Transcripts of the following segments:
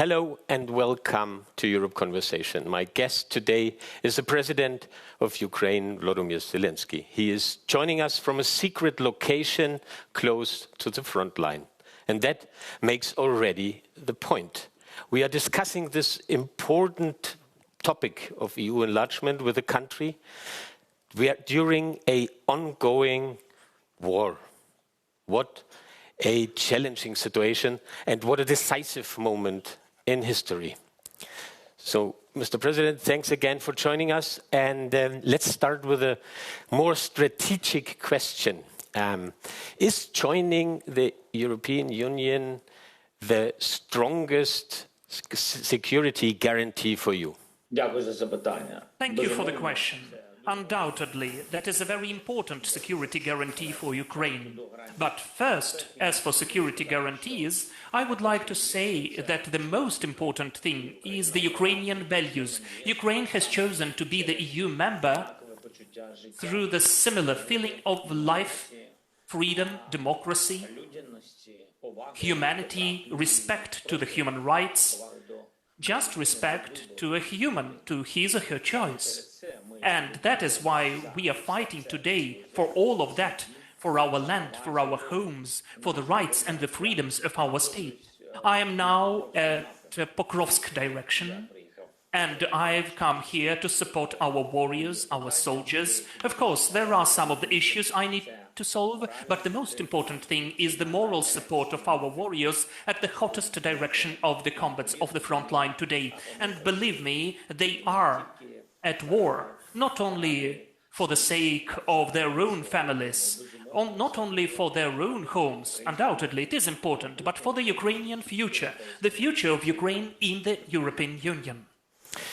Hello and welcome to Europe Conversation. My guest today is the President of Ukraine, Volodymyr Zelenskyy. He is joining us from a secret location close to the front line. And that makes already the point. We are discussing this important topic of EU enlargement with a country during an ongoing war. What a challenging situation and what a decisive moment in history. So, Mr. President, thanks again for joining us. And let's start with a more strategic question. Is joining the European Union the strongest security guarantee for you? Thank you for the question. Undoubtedly, that is a very important security guarantee for Ukraine. But first, as for security guarantees, I would like to say that the most important thing is the Ukrainian values. Ukraine has chosen to be the EU member through the similar feeling of life, freedom, democracy, humanity, respect to the human rights, just respect to a human, to his or her choice. And that is why we are fighting today for all of that, for our land, for our homes, for the rights and the freedoms of our state. I am now at Pokrovsk direction, and I've come here to support our warriors, our soldiers. Of course, there are some of the issues I need to solve, but the most important thing is the moral support of our warriors at the hottest direction of the combats of the front line today. And believe me, they are at war, not only for the sake of their own families, or not only for their own homes, undoubtedly it is important, but for the Ukrainian future, the future of Ukraine in the European Union.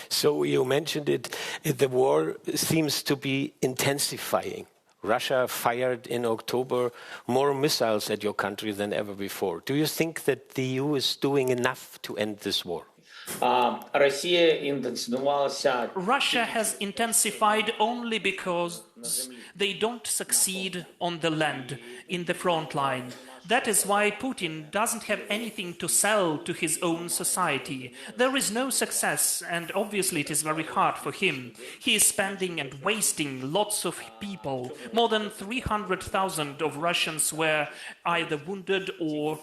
So you mentioned it, the war seems to be intensifying. Russia fired in October more missiles at your country than ever before. Do you think that the EU is doing enough to end this war? Russia has intensified only because they don't succeed on the land, in the front line. That is why Putin doesn't have anything to sell to his own society. There is no success, and obviously it is very hard for him. He is spending and wasting lots of people. More than 300,000 of Russians were either wounded or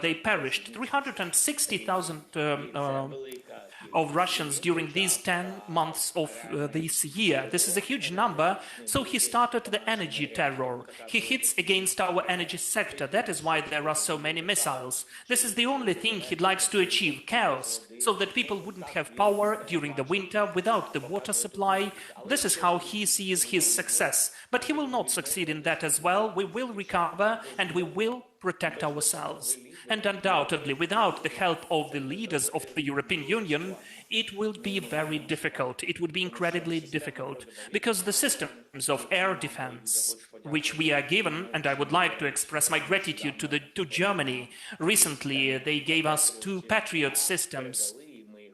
they perished. 360,000 of Russians during these 10 months of this year. This is a huge number. So he started the energy terror. He hits against our energy sector. That is why there are so many missiles. This is the only thing he likes to achieve, chaos, so that people wouldn't have power during the winter without the water supply. This is how he sees his success. But he will not succeed in that as well. We will recover and we will protect ourselves. And undoubtedly, without the help of the leaders of the European Union, it will be very difficult. It would be incredibly difficult, because the systems of air defense, which we are given, and I would like to express my gratitude to Germany. Recently, they gave us 2 Patriot systems,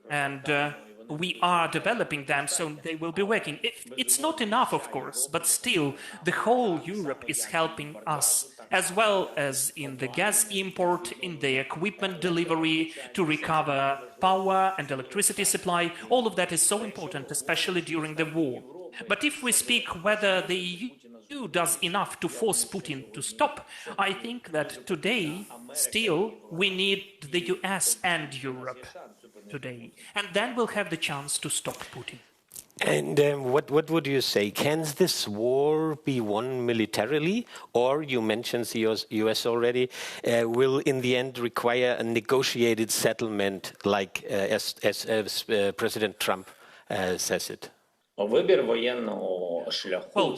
and we are developing them, so they will be working. It's not enough, of course, but still, the whole Europe is helping us, as well as in the gas import, in the equipment delivery, to recover power and electricity supply. All of that is so important, especially during the war. But if we speak whether the EU does enough to force Putin to stop, I think that today, still, we need the US and Europe today. And then we'll have the chance to stop Putin. And what would you say? Can this war be won militarily? Or, you mentioned the US already, will in the end require a negotiated settlement like as President Trump says it? Well,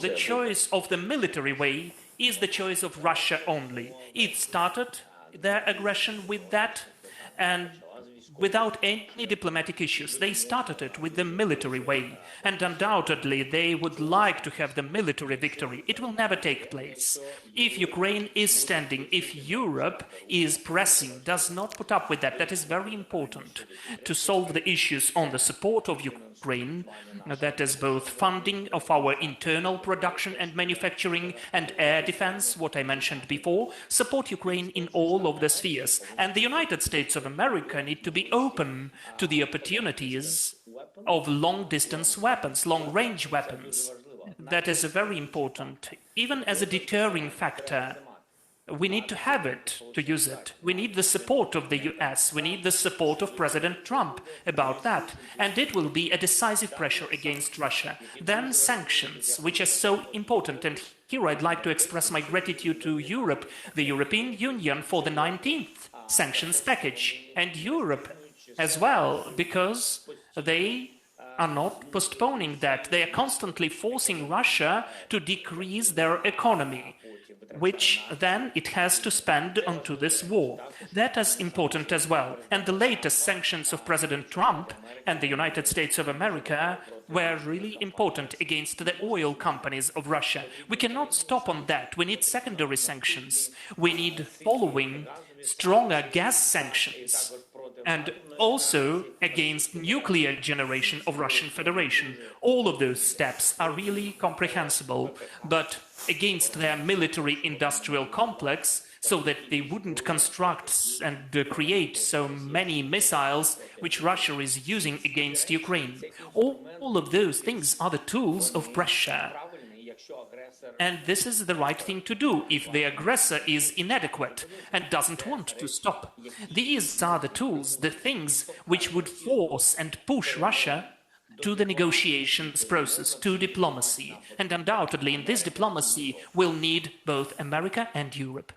the choice of the military way is the choice of Russia only. It started their aggression with that, and without any diplomatic issues. They started it with the military way, and undoubtedly they would like to have the military victory. It will never take place. If Ukraine is standing, if Europe is pressing, does not put up with that, that is very important to solve the issues on the support of Ukraine, that is both funding of our internal production and manufacturing and air defense, what I mentioned before, support Ukraine in all of the spheres. And the United States of America need to be be open to the opportunities of long-distance weapons, long-range weapons. That is very important, even as a deterring factor. We need to have it, to use it. We need the support of the US. We need the support of President Trump about that. And it will be a decisive pressure against Russia. Then sanctions, which are so important. And here I'd like to express my gratitude to Europe, the European Union, for the 19th sanctions package. And Europe as well, because they are not postponing that. They are constantly forcing Russia to decrease their economy, which then it has to spend onto this war. That is important as well. And the latest sanctions of President Trump and the United States of America were really important against the oil companies of Russia. We cannot stop on that. We need secondary sanctions. We need following stronger gas sanctions, and also against nuclear generation of Russian Federation. All of those steps are really comprehensible, but against their military-industrial complex, so that they wouldn't construct and create so many missiles which Russia is using against Ukraine. All of those things are the tools of pressure. And this is the right thing to do if the aggressor is inadequate and doesn't want to stop. These are the tools, the things which would force and push Russia to the negotiations process, to diplomacy. And undoubtedly, in this diplomacy, we'll need both America and Europe.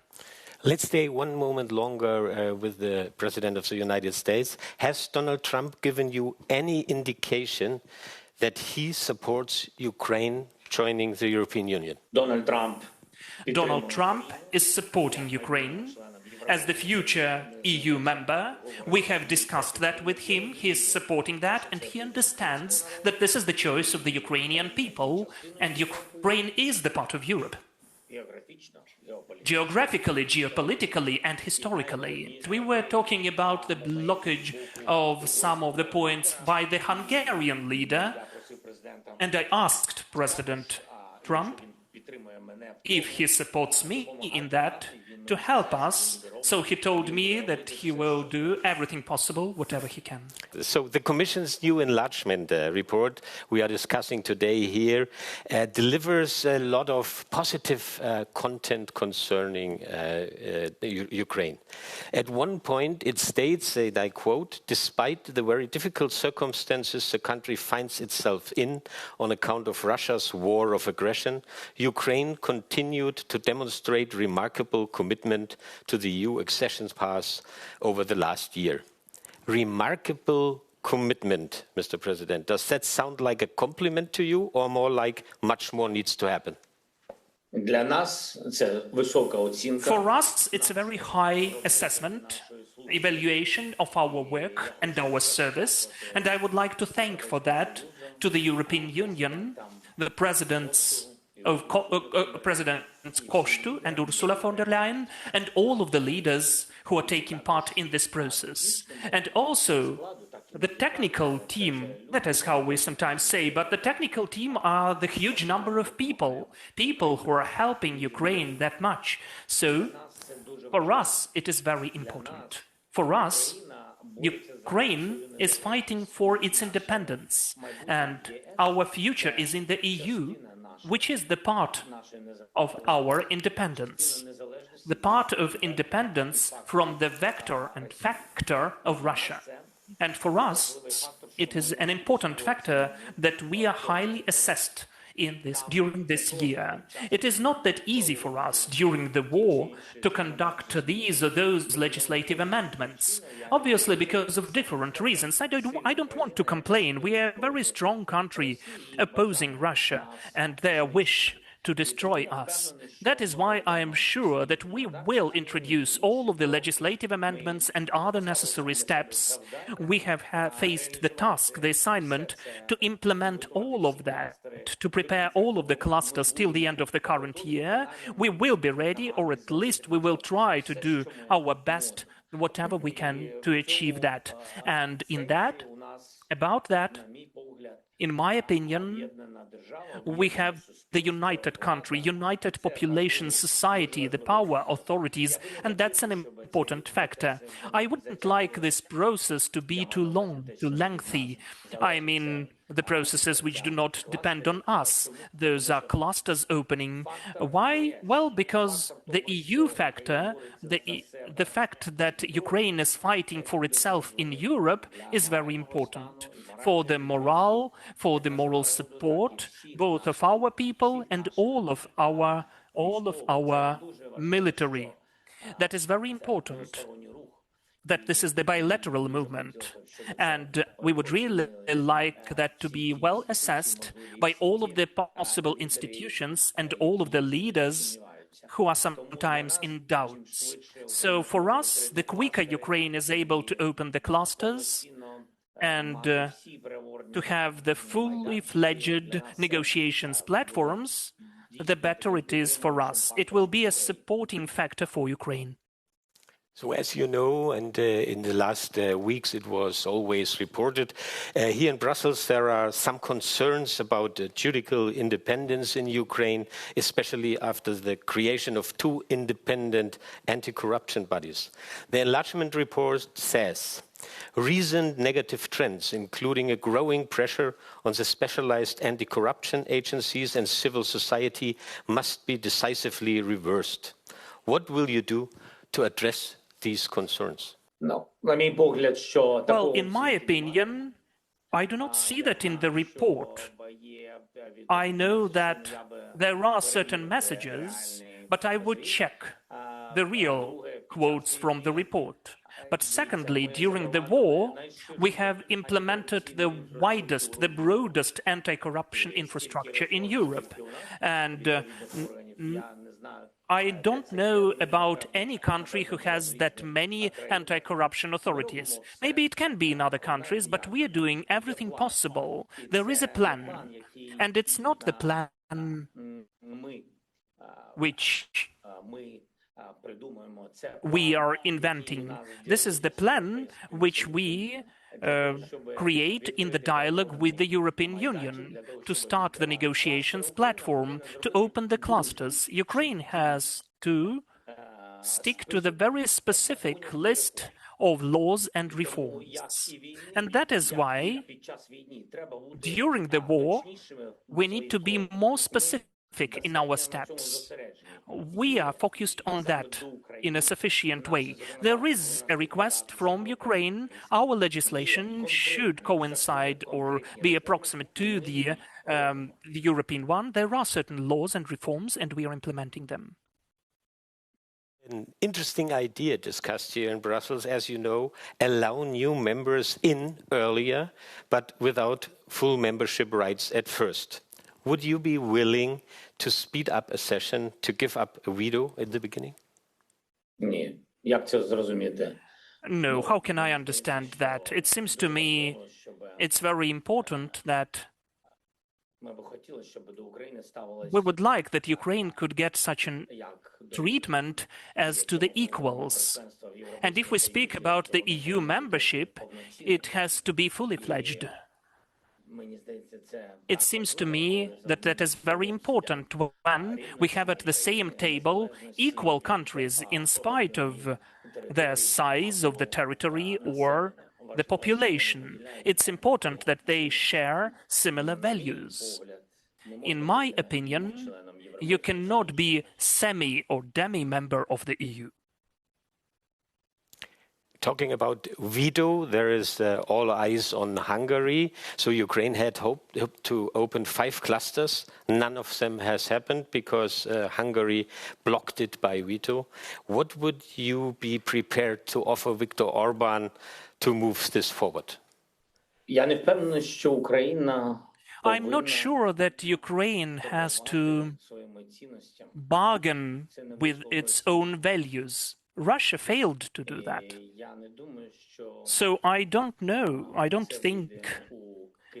Let's stay one moment longer with the President of the United States. Has Donald Trump given you any indication that he supports Ukraine joining the European Union? Donald Trump is supporting Ukraine. As the future EU member, we have discussed that with him. He is supporting that, and he understands that this is the choice of the Ukrainian people, and Ukraine is the part of Europe. Geographically, geopolitically, and historically. We were talking about the blockage of some of the points by the Hungarian leader, and I asked President Trump if he supports me in that, to help us. So he told me that he will do everything possible, whatever he can. So the Commission's new enlargement report we are discussing today here delivers a lot of positive content concerning Ukraine. At one point it states, and I quote, "Despite the very difficult circumstances the country finds itself in on account of Russia's war of aggression, Ukraine continued to demonstrate remarkable commitment to the EU accession path over the last year." Remarkable commitment, Mr. President. Does that sound like a compliment to you, or more like much more needs to happen? For us, it's a very high assessment, evaluation of our work and our service, and I would like to thank for that to the European Union, the Presidents Kostu and Ursula von der Leyen, and all of the leaders who are taking part in this process. And also the technical team, that is how we sometimes say, but the technical team are the huge number of people who are helping Ukraine that much. So for us, it is very important. For us, Ukraine is fighting for its independence, and our future is in the EU, which is the part of our independence, the part of independence from the vector and factor of Russia. And for us, it is an important factor that we are highly assessed during this year. It is not that easy for us during the war to conduct these or those legislative amendments, obviously because of different reasons. I don't want to complain. We are a very strong country opposing Russia and their wish to destroy us. That is why I am sure that we will introduce all of the legislative amendments and other necessary steps. We have faced the task, the assignment, to implement all of that, to prepare all of the clusters till the end of the current year. We will be ready, or at least we will try to do our best, whatever we can, to achieve that. And about that, In my opinion, we have the united country, united population, society, the power, authorities, and that's an important factor. I wouldn't like this process to be too long, too lengthy. I mean, the processes which do not depend on us. Those are clusters opening. Why? Well, because the EU factor, the fact that Ukraine is fighting for itself in Europe is very important. For the morale, for the moral support, both of our people and all of our military. That is very important, that this is the bilateral movement. And we would really like that to be well assessed by all of the possible institutions and all of the leaders who are sometimes in doubts. So for us, the quicker Ukraine is able to open the clusters and to have the fully fledged negotiations platforms, the better it is for us. It will be a supporting factor for Ukraine. So as you know, and in the last weeks it was always reported, here in Brussels there are some concerns about judicial independence in Ukraine, especially after the creation of two independent anti-corruption bodies. The enlargement report says, recent negative trends, including a growing pressure on the specialized anti-corruption agencies and civil society, must be decisively reversed. What will you do to address these concerns? Well, in my opinion, I do not see that in the report. I know that there are certain messages, but I would check the real quotes from the report. But secondly, during the war, we have implemented the widest, the broadest anti-corruption infrastructure in Europe. And I don't know about any country who has that many anti-corruption authorities. Maybe it can be in other countries, but we are doing everything possible. There is a plan, and it's not the plan which we are inventing. This is the plan which we create in the dialogue with the European Union to start the negotiations platform, to open the clusters. Ukraine has to stick to the very specific list of laws and reforms. And that is why, during the war, we need to be more specific in our steps. We are focused on that in a sufficient way. There is a request from Ukraine. Our legislation should coincide or be approximate to the European one. There are certain laws and reforms, and we are implementing them. An interesting idea discussed here in Brussels, as you know, allow new members in earlier, but without full membership rights at first. Would you be willing to speed up a session, to give up a veto at the beginning? No, how can I understand that? It seems to me it's very important that we would like that Ukraine could get such a treatment as to the equals. And if we speak about the EU membership, it has to be fully fledged. It seems to me that that is very important when we have at the same table equal countries in spite of their size of the territory or the population. It's important that they share similar values. In my opinion, you cannot be semi or demi-member of the EU. Talking about veto, there is all eyes on Hungary. So Ukraine had hoped to open 5 clusters. None of them has happened because Hungary blocked it by veto. What would you be prepared to offer Viktor Orban to move this forward? I'm not sure that Ukraine has to bargain with its own values. Russia failed to do that. So I don't know, I don't think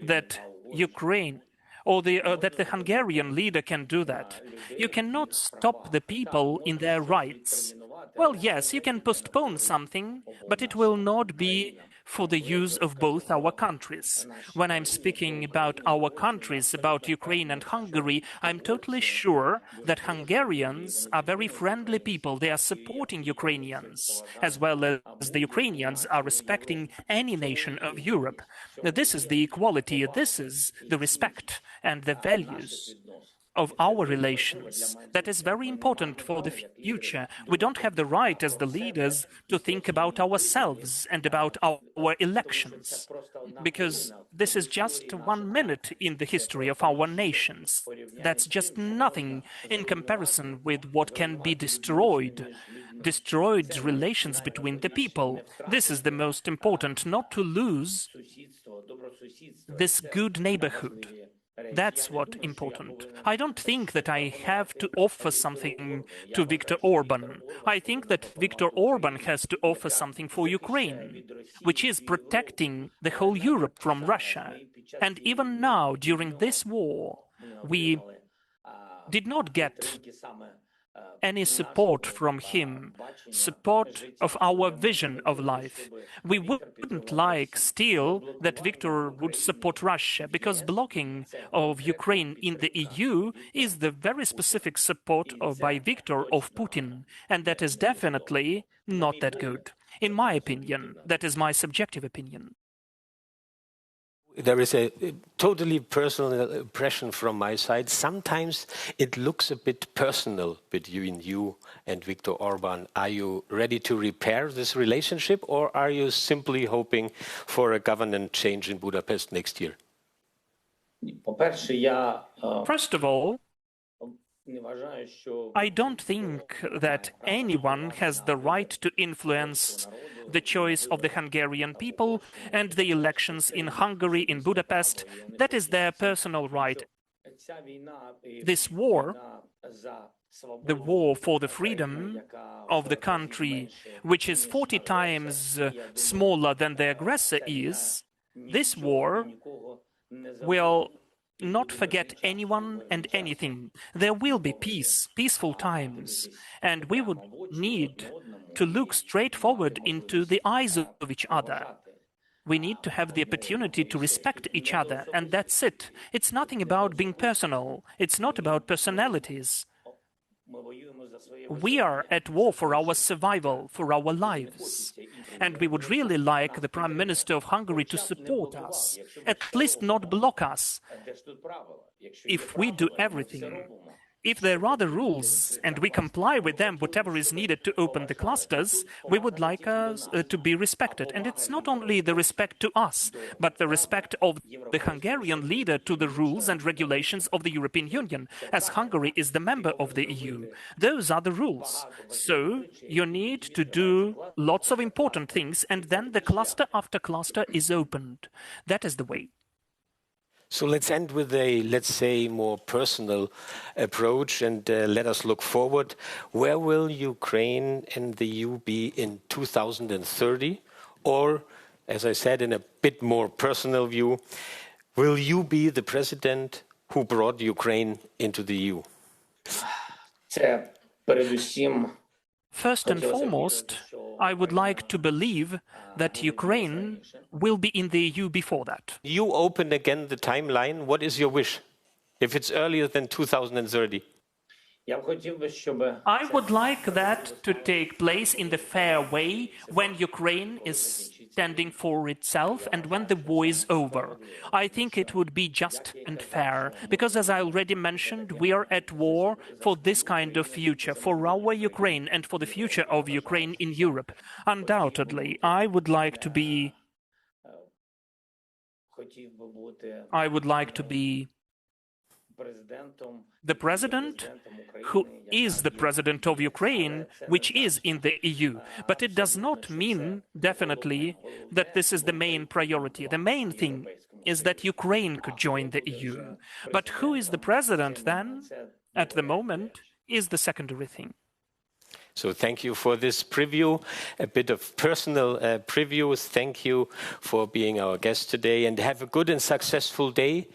that Ukraine or that the Hungarian leader can do that. You cannot stop the people in their rights. Well, yes, you can postpone something, but it will not be for the use of both our countries. When I'm speaking about our countries, about Ukraine and Hungary, I'm totally sure that Hungarians are very friendly people. They are supporting Ukrainians, as well as the Ukrainians are respecting any nation of Europe. This is the equality, this is the respect and the values of our relations. That is very important for the future. We don't have the right as the leaders to think about ourselves and about our elections, because this is just 1 minute in the history of our nations. That's just nothing in comparison with what can be destroyed relations between the people. This is the most important, not to lose this good neighborhood. That's what's important. I don't think that I have to offer something to Viktor Orban. I think that Viktor Orban has to offer something for Ukraine, which is protecting the whole Europe from Russia. And even now, during this war, we did not get any support from him, support of our vision of life. We wouldn't like still that Viktor would support Russia, because blocking of Ukraine in the EU is the very specific support by Viktor of Putin, and that is definitely not that good. In my opinion, that is my subjective opinion. There is a totally personal impression from my side. Sometimes it looks a bit personal between you and Viktor Orban. Are you ready to repair this relationship, or are you simply hoping for a government change in Budapest next year? First of all, I don't think that anyone has the right to influence the choice of the Hungarian people and the elections in Hungary, in Budapest. That is their personal right. This war, the war for the freedom of the country, which is 40 times smaller than the aggressor is, this war will not forget anyone and anything. There will be peace, peaceful times, and we would need to look straight forward into the eyes of each other. We need to have the opportunity to respect each other, and that's it. It's nothing about being personal. It's not about personalities. We are at war for our survival, for our lives. And we would really like the Prime Minister of Hungary to support us, at least not block us. If we do everything, if there are the rules and we comply with them, whatever is needed to open the clusters, we would like us to be respected. And it's not only the respect to us, but the respect of the Hungarian leader to the rules and regulations of the European Union, as Hungary is the member of the EU. Those are the rules. So you need to do lots of important things, and then the cluster after cluster is opened. That is the way. So let's end with a, let's say, more personal approach, and let us look forward. Where will Ukraine and the EU be in 2030? Or, as I said, in a bit more personal view, will you be the president who brought Ukraine into the EU? First and foremost, I would like to believe that Ukraine will be in the EU before that. You open again the timeline. What is your wish, if it's earlier than 2030? I would like that to take place in the fair way, when Ukraine is standing for itself and when the war is over. I think it would be just and fair, because as I already mentioned, we are at war for this kind of future, for our Ukraine and for the future of Ukraine in Europe. Undoubtedly, I would like to be the president who is the president of Ukraine, which is in the EU. But it does not mean, definitely, that this is the main priority. The main thing is that Ukraine could join the EU. But who is the president then, at the moment, is the secondary thing. So thank you for this preview, a bit of personal previews. Thank you for being our guest today, and have a good and successful day.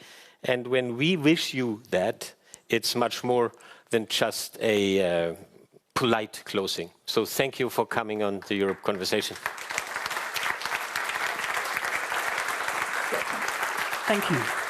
And when we wish you that, it's much more than just a polite closing. So thank you for coming on the Europe Conversation. Thank you.